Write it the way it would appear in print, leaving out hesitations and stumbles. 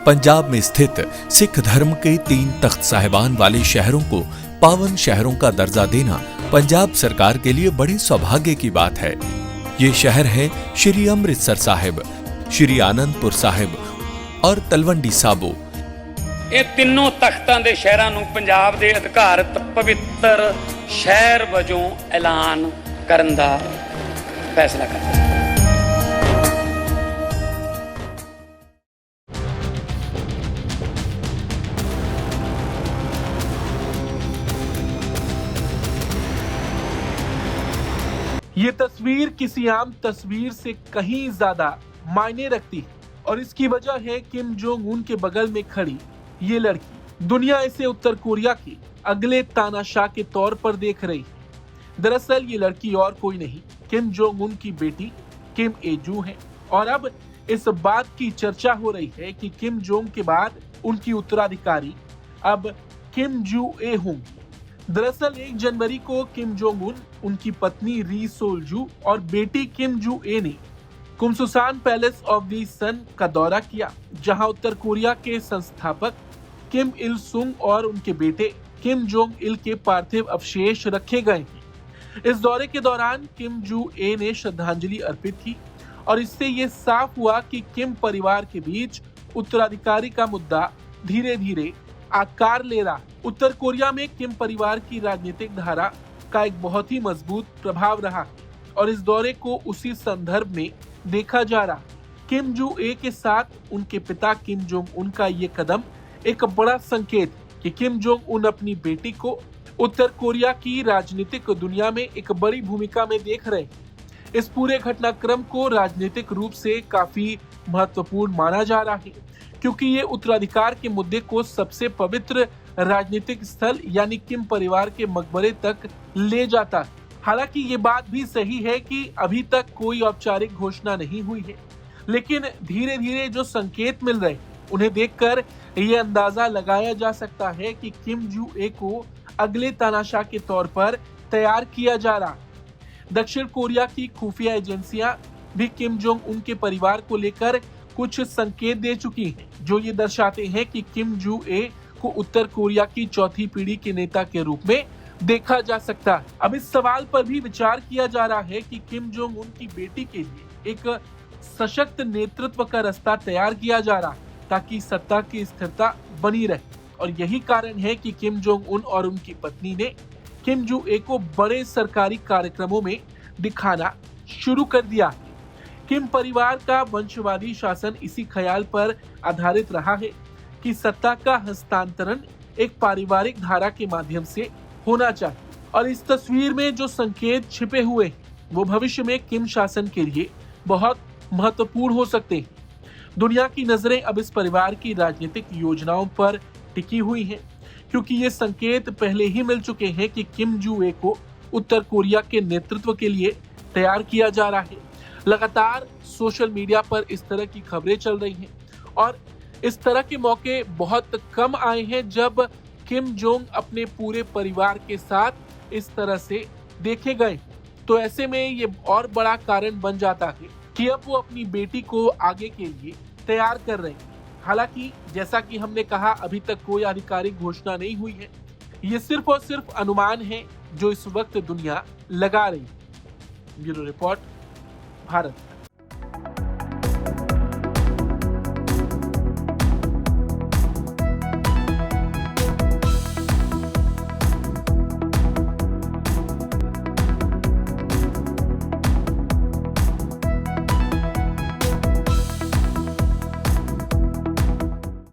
पंजाब में स्थित सिख धर्म के 3 तख्त साहिबान वाले शहरों को पावन शहरों का दर्जा देना पंजाब सरकार के लिए बड़े सौभाग्य की बात है। ये शहर है श्री अमृतसर साहिब, श्री आनंदपुर साहिब और तलवंडी साबो। ਇਹ ਤਿੰਨੋਂ ਤਖਤਾਂ ਦੇ ਸ਼ਹਿਰਾਂ ਨੂੰ ਪੰਜਾਬ ਦੇ ਅਧਿਕਾਰਤ ਪਵਿੱਤਰ ਸ਼ਹਿਰ ਵਜੋਂ ਐਲਾਨ ਕਰਨ ਦਾ ਫੈਸਲਾ ਕੀਤਾ। ये तस्वीर किसी आम तस्वीर से कहीं ज्यादा मायने रखती है और इसकी वजह है किम जोंग उन के बगल में खड़ी ये लड़की। दुनिया इसे उत्तर कोरिया के अगले तानाशाह के तौर पर देख रही है। दरअसल ये लड़की और कोई नहीं, किम जोंग उन की बेटी किम एजू है। और अब इस बात की चर्चा हो रही है कि किम जोंग के बाद उनकी उत्तराधिकारी अब किम जू ए होंगी। दरअसल 1 जनवरी को किम जोंग उन, उनकी पत्नी री सोल जू और बेटी किम जू ए ने कुमसुसान पैलेस ऑफ दी सन का दौरा किया, जहां उत्तर कोरिया के संस्थापक किम इल सुंग और उनके बेटे किम जोंग इल के पार्थिव अवशेष रखे गए हैं। इस दौरे के दौरान किम जू ए ने श्रद्धांजलि अर्पित की और इससे ये साफ हुआ कि किम परिवार के बीच उत्तराधिकारी का मुद्दा धीरे धीरे आकार ले रहा है। उत्तर कोरिया में किम परिवार की राजनीतिक धारा का एक बहुत ही मजबूत प्रभाव रहा है और इस दौरे को उसी संदर्भ में देखा जा रहा है। किम जू ए के साथ उनके पिता किम जोंग उन का ये कदम एक बड़ा संकेत कि किम जोंग उन अपनी बेटी को उत्तर कोरिया की राजनीतिक दुनिया में एक बड़ी भूमिका में देख रहे हैं। इस पूरे घटनाक्रम को राजनीतिक रूप से काफी महत्वपूर्ण माना जा रहा है, क्योंकि ये उत्तराधिकार के मुद्दे को सबसे पवित्र राजनीतिक स्थल यानी किम परिवार के मकबरे तक ले जाता है। हालांकि ये बात भी सही है कि अभी तक कोई औपचारिक घोषणा नहीं हुई है, लेकिन धीरे धीरे जो संकेत मिल रहे हैं उन्हें देखकर ये अंदाजा लगाया जा सकता है कि किम जू ए को अगले तानाशाह के तौर पर तैयार किया जा रहा है। दक्षिण कोरिया की खुफिया एजेंसियां भी किम जोंग उन के परिवार को लेकर कुछ संकेत दे चुकी हैं, जो ये दर्शाते हैं कि किम जू ए को उत्तर कोरिया की चौथी पीढ़ी के नेता के रूप में देखा जा सकता है। अब इस सवाल पर भी विचार किया जा रहा है कि किम जोंग उन की बेटी के लिए एक सशक्त नेतृत्व का रास्ता तैयार किया जा रहा है ताकि सत्ता की स्थिरता बनी रहे। और यही कारण है कि किम जोंग उन और उनकी पत्नी ने किम जू ए को बड़े सरकारी कार्यक्रमों में दिखाना शुरू कर दिया है। किम परिवार का वंशवादी शासन इसी ख्याल पर आधारित रहा है कि सत्ता का हस्तांतरण एक पारिवारिक धारा के माध्यम से होना चाहिए। और इस तस्वीर में जो संकेत छिपे हुए हैं वो भविष्य में किम शासन के लिए बहुत महत्वपूर्ण हो सकते हैं। दुनिया की नजरें अब इस परिवार की राजनीतिक योजनाओं पर टिकी हुई हैं, क्योंकि ये संकेत पहले ही मिल चुके हैं कि किम जू ए को उत्तर कोरिया के नेतृत्व के लिए तैयार किया जा रहा है। लगातार सोशल मीडिया पर इस तरह की खबरें चल रही हैं और इस तरह के मौके बहुत कम आए हैं जब किम जोंग अपने पूरे परिवार के साथ इस तरह से देखे गए। तो ऐसे में ये और बड़ा कारण बन जाता है कि अब वो अपनी बेटी को आगे के लिए तैयार कर रहे हैं। हालांकि जैसा कि हमने कहा, अभी तक कोई आधिकारिक घोषणा नहीं हुई है। ये सिर्फ और सिर्फ अनुमान है जो इस वक्त दुनिया लगा रही है। Bureau report, Bharat.